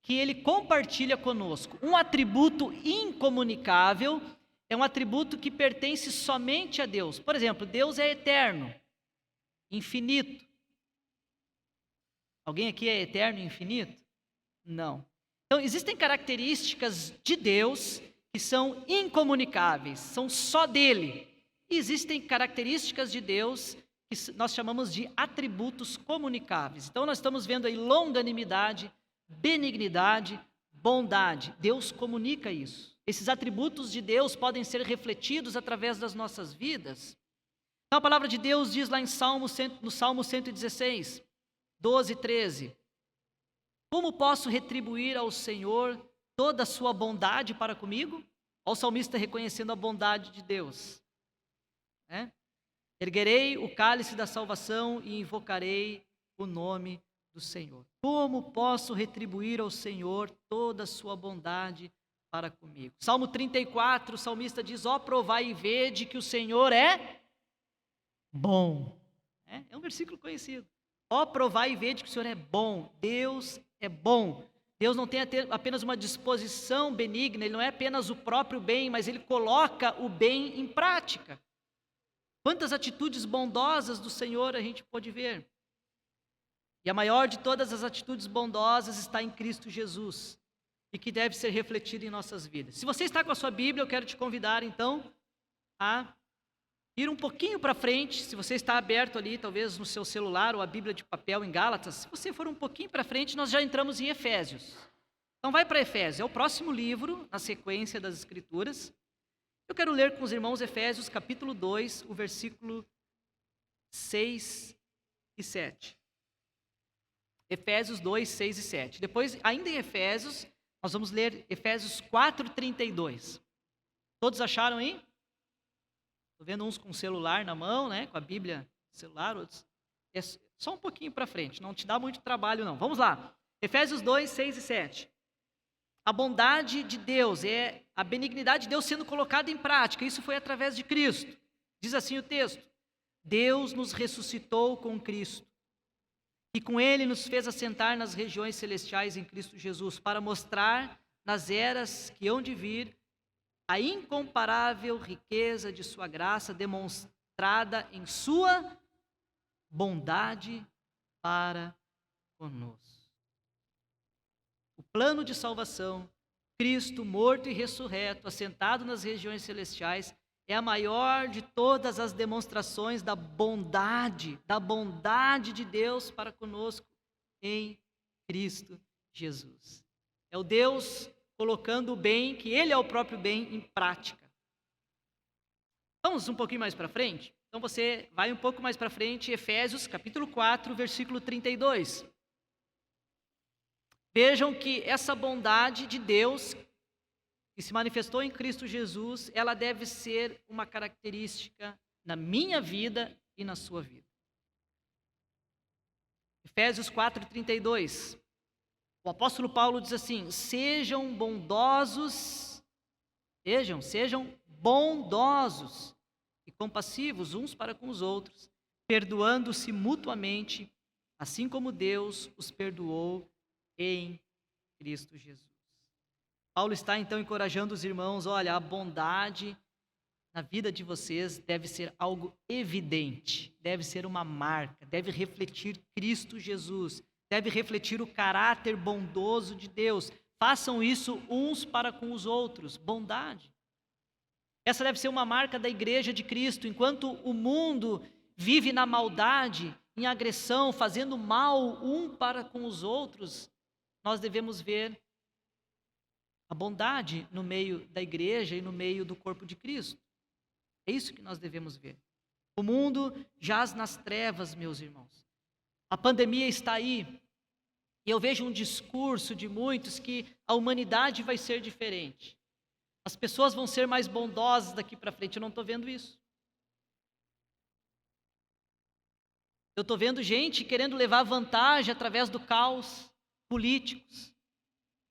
que ele compartilha conosco. Um atributo incomunicável é um atributo que pertence somente a Deus. Por exemplo, Deus é eterno, infinito. Alguém aqui é eterno e infinito? Não. Então, existem características de Deus que são incomunicáveis, são só dele. E existem características de Deus que nós chamamos de atributos comunicáveis. Então, nós estamos vendo aí longanimidade, benignidade, bondade. Deus comunica isso. Esses atributos de Deus podem ser refletidos através das nossas vidas. Então, a palavra de Deus diz lá no Salmo 116, 12 e 13. Como posso retribuir ao Senhor toda a sua bondade para comigo? Olha o salmista reconhecendo a bondade de Deus. Erguerei o cálice da salvação e invocarei o nome do Senhor. Como posso retribuir ao Senhor toda a sua bondade para comigo? Salmo 34, o salmista diz: ó, provai e vede que o Senhor é bom. É um versículo conhecido. Ó, provai e vede que o Senhor é bom. Deus é bom. Deus não tem apenas uma disposição benigna, Ele não é apenas o próprio bem, mas Ele coloca o bem em prática. Quantas atitudes bondosas do Senhor a gente pode ver. E a maior de todas as atitudes bondosas está em Cristo Jesus, e que deve ser refletida em nossas vidas. Se você está com a sua Bíblia, eu quero te convidar então a ir um pouquinho para frente. Se você está aberto ali, talvez no seu celular ou a Bíblia de papel em Gálatas, se você for um pouquinho para frente, nós já entramos em Efésios. Então vai para Efésios, é o próximo livro na sequência das Escrituras. Eu quero ler com os irmãos Efésios capítulo 2, o versículo 6 e 7. Efésios 2, 6 e 7. Depois, ainda em Efésios, nós vamos ler Efésios 4, 32. Todos acharam aí? Estou vendo uns com o celular na mão, com a Bíblia no celular, outros. É só um pouquinho para frente, não te dá muito trabalho não. Vamos lá. Efésios 2, 6 e 7. A bondade de Deus, é a benignidade de Deus sendo colocada em prática. Isso foi através de Cristo. Diz assim o texto: Deus nos ressuscitou com Cristo, e com Ele nos fez assentar nas regiões celestiais em Cristo Jesus, para mostrar nas eras que hão de vir a incomparável riqueza de sua graça demonstrada em sua bondade para conosco. O plano de salvação, Cristo morto e ressurreto, assentado nas regiões celestiais, é a maior de todas as demonstrações da bondade de Deus para conosco em Cristo Jesus. É o Deus colocando o bem, que Ele é o próprio bem, em prática. Vamos um pouquinho mais para frente? Então você vai um pouco mais para frente, Efésios capítulo 4, versículo 32. Vejam que essa bondade de Deus, que se manifestou em Cristo Jesus, ela deve ser uma característica na minha vida e na sua vida. Efésios 4, 32. O apóstolo Paulo diz assim: sejam bondosos e compassivos uns para com os outros, perdoando-se mutuamente, assim como Deus os perdoou em Cristo Jesus. Paulo está então encorajando os irmãos: olha, a bondade na vida de vocês deve ser algo evidente, deve ser uma marca, deve refletir Cristo Jesus, deve refletir o caráter bondoso de Deus. Façam isso uns para com os outros, bondade. Essa deve ser uma marca da igreja de Cristo. Enquanto o mundo vive na maldade, em agressão, fazendo mal um para com os outros, nós devemos ver a bondade no meio da igreja e no meio do corpo de Cristo. É isso que nós devemos ver. O mundo jaz nas trevas, meus irmãos. A pandemia está aí. E eu vejo um discurso de muitos que a humanidade vai ser diferente. As pessoas vão ser mais bondosas daqui para frente. Eu não estou vendo isso. Eu estou vendo gente querendo levar vantagem através do caos, políticos,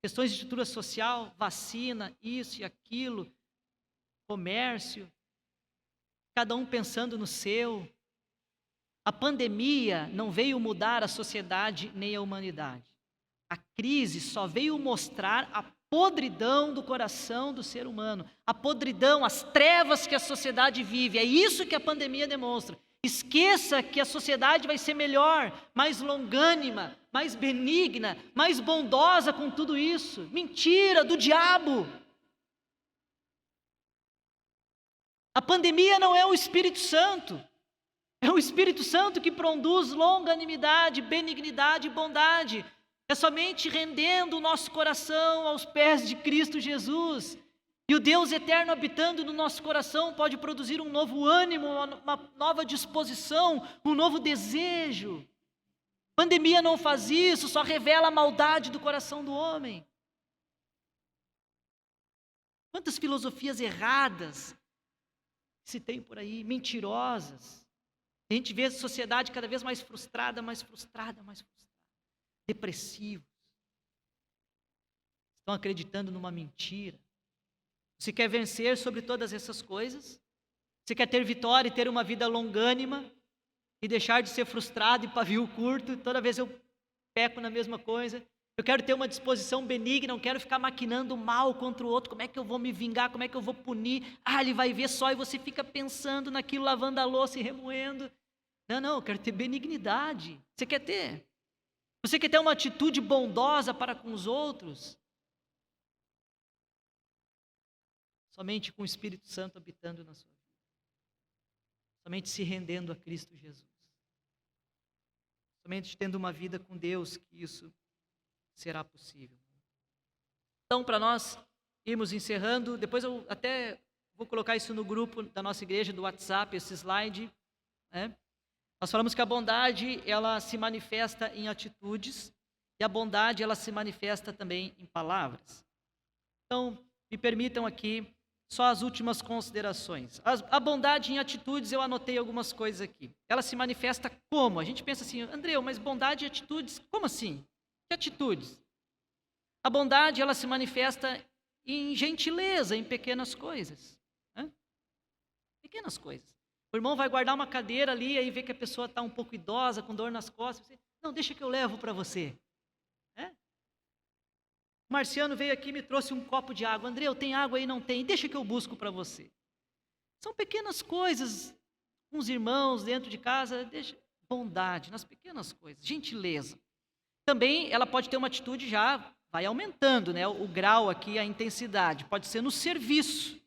questões de estrutura social, vacina, isso e aquilo, comércio, cada um pensando no seu. A pandemia não veio mudar a sociedade nem a humanidade. A crise só veio mostrar a podridão do coração do ser humano, a podridão, as trevas que a sociedade vive. É isso que a pandemia demonstra. Esqueça que a sociedade vai ser melhor, mais longânima, mais benigna, mais bondosa com tudo isso. Mentira do diabo. A pandemia não é o Espírito Santo. É o Espírito Santo que produz longanimidade, benignidade e bondade. É somente rendendo o nosso coração aos pés de Cristo Jesus. E o Deus eterno habitando no nosso coração pode produzir um novo ânimo, uma nova disposição, um novo desejo. Pandemia não faz isso, só revela a maldade do coração do homem. Quantas filosofias erradas se tem por aí, mentirosas. A gente vê a sociedade cada vez mais frustrada, depressivos. Estão acreditando numa mentira. Você quer vencer sobre todas essas coisas? Você quer ter vitória e ter uma vida longânima? E deixar de ser frustrado e pavio curto? Toda vez eu peco na mesma coisa. Eu quero ter uma disposição benigna, não quero ficar maquinando mal contra o outro. Como é que eu vou me vingar? Como é que eu vou punir? Ele vai ver só e você fica pensando naquilo, lavando a louça e remoendo. Não, eu quero ter benignidade. Você quer ter? Você quer ter uma atitude bondosa para com os outros? Somente com o Espírito Santo habitando na sua vida. Somente se rendendo a Cristo Jesus. Somente tendo uma vida com Deus que isso será possível. Então, para nós irmos encerrando, depois eu até vou colocar isso no grupo da nossa igreja, do WhatsApp, esse slide, né? Nós falamos que a bondade, ela se manifesta em atitudes, e a bondade, ela se manifesta também em palavras. Então, me permitam aqui só as últimas considerações. A bondade em atitudes, eu anotei algumas coisas aqui. Ela se manifesta como? A gente pensa assim, Andreu, mas bondade e atitudes, como assim? Que atitudes? A bondade, ela se manifesta em gentileza, em pequenas coisas. Né? Pequenas coisas. O irmão vai guardar uma cadeira ali, aí vê que a pessoa está um pouco idosa, com dor nas costas. Você, não, deixa que eu levo para você. Né? O Marciano veio aqui e me trouxe um copo de água. Andreu, tem água aí? Não tem. Deixa que eu busco para você. São pequenas coisas. Uns irmãos dentro de casa, deixa bondade nas pequenas coisas. Gentileza. Também ela pode ter uma atitude já, vai aumentando, né? O grau aqui, a intensidade. Pode ser no serviço,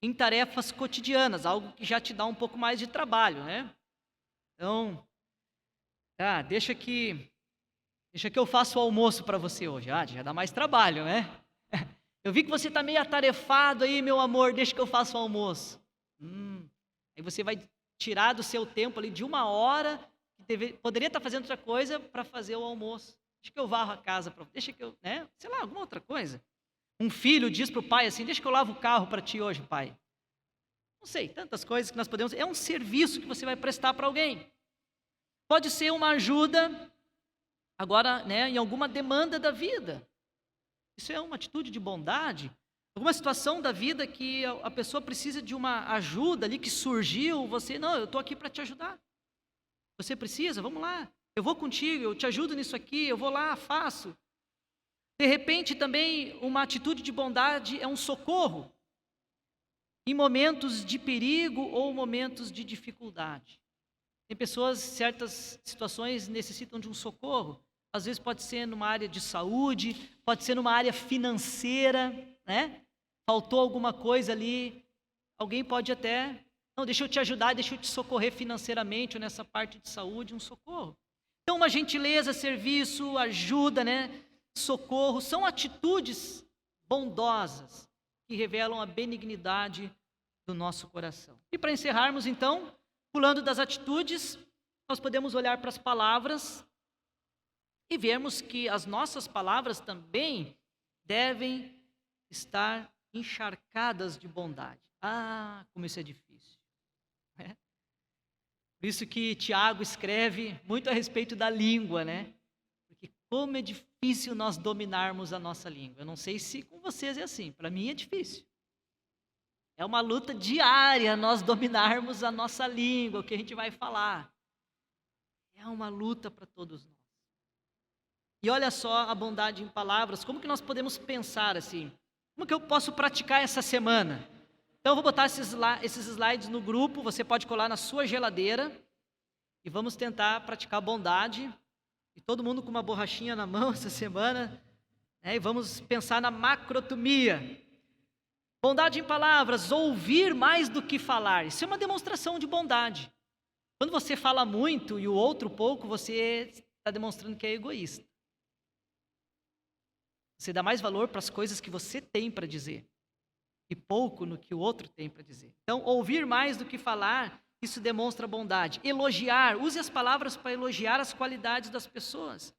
em tarefas cotidianas, algo que já te dá um pouco mais de trabalho, né? Então, deixa que eu faça o almoço para você hoje. Já dá mais trabalho, né? Eu vi que você está meio atarefado aí, meu amor, deixa que eu faça o almoço. Aí você vai tirar do seu tempo ali de 1 hora, que poderia estar fazendo outra coisa para fazer o almoço. Deixa que eu varro a casa, deixa que eu, né? Sei lá, alguma outra coisa. Um filho diz para o pai assim, deixa que eu lavo o carro para ti hoje, pai. Não sei, tantas coisas que nós podemos... É um serviço que você vai prestar para alguém. Pode ser uma ajuda, agora, né, em alguma demanda da vida. Isso é uma atitude de bondade. Alguma situação da vida que a pessoa precisa de uma ajuda ali que surgiu, você, não, eu estou aqui para te ajudar. Você precisa? Vamos lá. Eu vou contigo, eu te ajudo nisso aqui, eu vou lá, faço. De repente, também, uma atitude de bondade é um socorro em momentos de perigo ou momentos de dificuldade. Tem pessoas, certas situações necessitam de um socorro. Às vezes pode ser numa área de saúde, pode ser numa área financeira, né? Faltou alguma coisa ali, alguém pode até, não, deixa eu te ajudar, deixa eu te socorrer financeiramente ou nessa parte de saúde, um socorro. Então, uma gentileza, serviço, ajuda, né? Socorro, são atitudes bondosas que revelam a benignidade do nosso coração. E para encerrarmos, então, pulando das atitudes, nós podemos olhar para as palavras e vermos que as nossas palavras também devem estar encharcadas de bondade. Como isso é difícil. Né? Por isso que Tiago escreve muito a respeito da língua, né? Porque como é difícil nós dominarmos a nossa língua. Eu não sei se com vocês é assim, para mim é difícil. É uma luta diária nós dominarmos a nossa língua, o que a gente vai falar. É uma luta para todos nós. E olha só a bondade em palavras, como que nós podemos pensar assim? Como que eu posso praticar essa semana? Então eu vou botar esses slides no grupo, você pode colar na sua geladeira e vamos tentar praticar bondade. E todo mundo com uma borrachinha na mão essa semana, né? E vamos pensar na macrotomia. Bondade em palavras, ouvir mais do que falar. Isso é uma demonstração de bondade. Quando você fala muito e o outro pouco, você está demonstrando que é egoísta. Você dá mais valor para as coisas que você tem para dizer e pouco no que o outro tem para dizer. Então, ouvir mais do que falar, isso demonstra bondade. Elogiar, use as palavras para elogiar as qualidades das pessoas.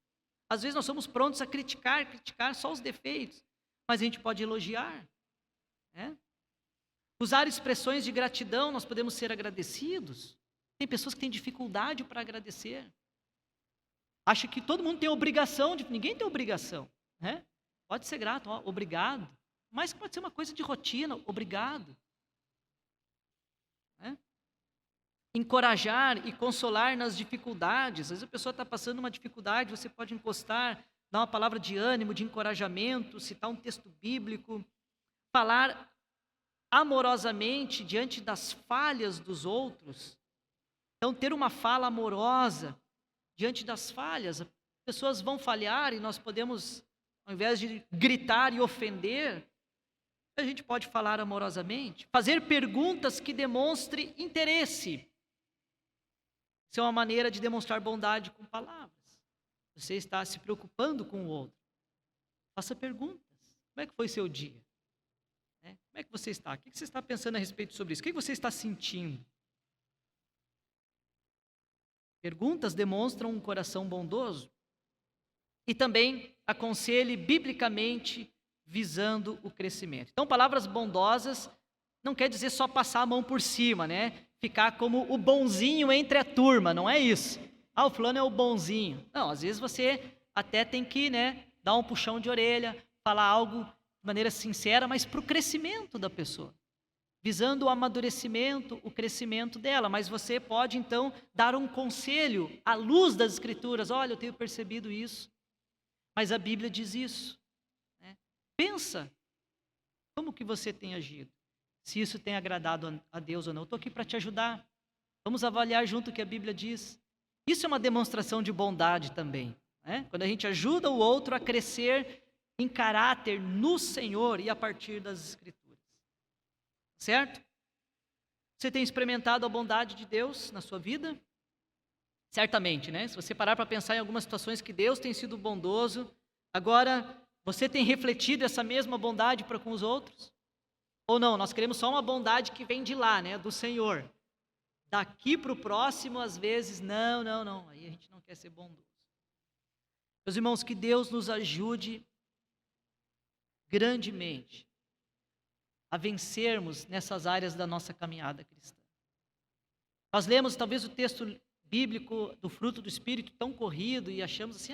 Às vezes nós somos prontos a criticar só os defeitos, mas a gente pode elogiar. Né? Usar expressões de gratidão, nós podemos ser agradecidos. Tem pessoas que têm dificuldade para agradecer. Acha que todo mundo tem obrigação, ninguém tem obrigação. Né? Pode ser grato, ó, obrigado. Mas pode ser uma coisa de rotina, obrigado. Né? Encorajar e consolar nas dificuldades. Às vezes a pessoa está passando uma dificuldade, você pode encostar, dar uma palavra de ânimo, de encorajamento, citar um texto bíblico, falar amorosamente diante das falhas dos outros. Então, ter uma fala amorosa diante das falhas. As pessoas vão falhar e nós podemos, ao invés de gritar e ofender, a gente pode falar amorosamente. Fazer perguntas que demonstrem interesse. Isso é uma maneira de demonstrar bondade com palavras. Você está se preocupando com o outro. Faça perguntas. Como é que foi seu dia? Como é que você está? O que você está pensando a respeito sobre isso? O que você está sentindo? Perguntas demonstram um coração bondoso. E também aconselhe biblicamente visando o crescimento. Então, palavras bondosas não quer dizer só passar a mão por cima, né? Ficar como o bonzinho entre a turma, não é isso. Ah, o fulano é o bonzinho. Não, às vezes você até tem que, né, dar um puxão de orelha, falar algo de maneira sincera, mas para o crescimento da pessoa. Visando o amadurecimento, o crescimento dela. Mas você pode, então, dar um conselho à luz das Escrituras. Olha, eu tenho percebido isso, mas a Bíblia diz isso. Né? Pensa, como que você tem agido? Se isso tem agradado a Deus ou não. Eu estou aqui para te ajudar. Vamos avaliar junto o que a Bíblia diz. Isso é uma demonstração de bondade também. Né? Quando a gente ajuda o outro a crescer em caráter no Senhor e a partir das Escrituras. Certo? Você tem experimentado a bondade de Deus na sua vida? Certamente, né? Se você parar para pensar em algumas situações que Deus tem sido bondoso, agora você tem refletido essa mesma bondade para com os outros? Ou não, nós queremos só uma bondade que vem de lá, né? Do Senhor. Daqui para o próximo, às vezes, não. Aí a gente não quer ser bondoso. Meus irmãos, que Deus nos ajude grandemente a vencermos nessas áreas da nossa caminhada cristã. Nós lemos talvez o texto bíblico do fruto do Espírito tão corrido e achamos assim,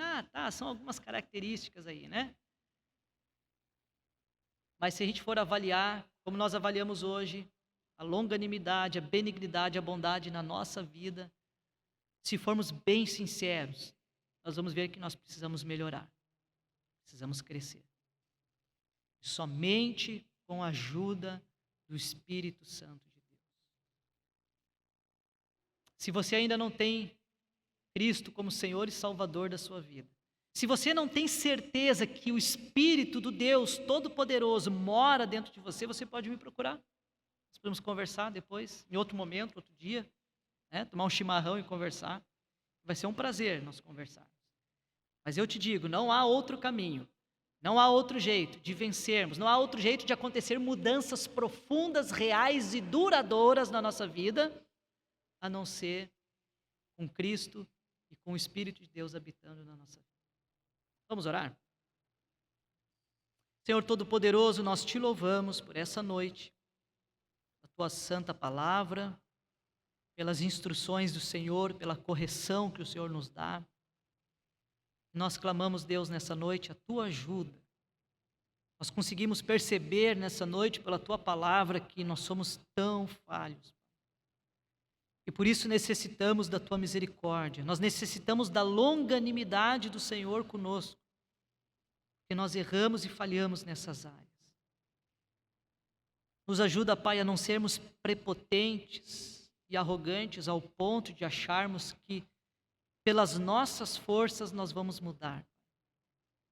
são algumas características aí, né? Mas se a gente for avaliar, como nós avaliamos hoje, a longanimidade, a benignidade, a bondade na nossa vida, se formos bem sinceros, nós vamos ver que nós precisamos melhorar, precisamos crescer. Somente com a ajuda do Espírito Santo de Deus. Se você ainda não tem Cristo como Senhor e Salvador da sua vida, se você não tem certeza que o Espírito do Deus Todo-Poderoso mora dentro de você, você pode me procurar. Nós podemos conversar depois, em outro momento, outro dia, né? Tomar um chimarrão e conversar. Vai ser um prazer nós conversarmos. Mas eu te digo, não há outro caminho. Não há outro jeito de vencermos, não há outro jeito de acontecer mudanças profundas, reais e duradouras na nossa vida, a não ser com Cristo e com o Espírito de Deus habitando na nossa vida. Vamos orar? Senhor Todo-Poderoso, nós te louvamos por essa noite, a tua santa palavra, pelas instruções do Senhor, pela correção que o Senhor nos dá. Nós clamamos, Deus, nessa noite, a tua ajuda. Nós conseguimos perceber nessa noite, pela tua palavra, que nós somos tão falhos. E por isso necessitamos da tua misericórdia, nós necessitamos da longanimidade do Senhor conosco, porque nós erramos e falhamos nessas áreas. Nos ajuda, Pai, a não sermos prepotentes e arrogantes ao ponto de acharmos que pelas nossas forças nós vamos mudar.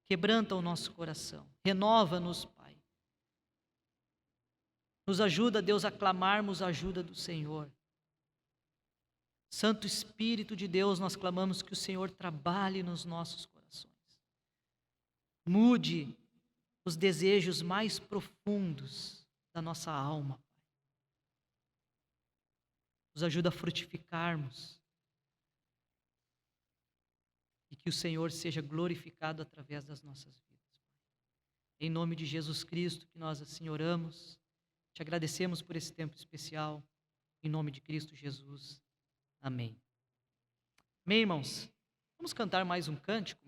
Quebranta o nosso coração, renova-nos, Pai. Nos ajuda, Deus, a clamarmos a ajuda do Senhor. Santo Espírito de Deus, nós clamamos que o Senhor trabalhe nos nossos corações. Mude os desejos mais profundos da nossa alma. Nos ajuda a frutificarmos. E que o Senhor seja glorificado através das nossas vidas. Em nome de Jesus Cristo, que nós assim oramos, te agradecemos por esse tempo especial. Em nome de Cristo Jesus. Amém. Amém, irmãos? Vamos cantar mais um cântico?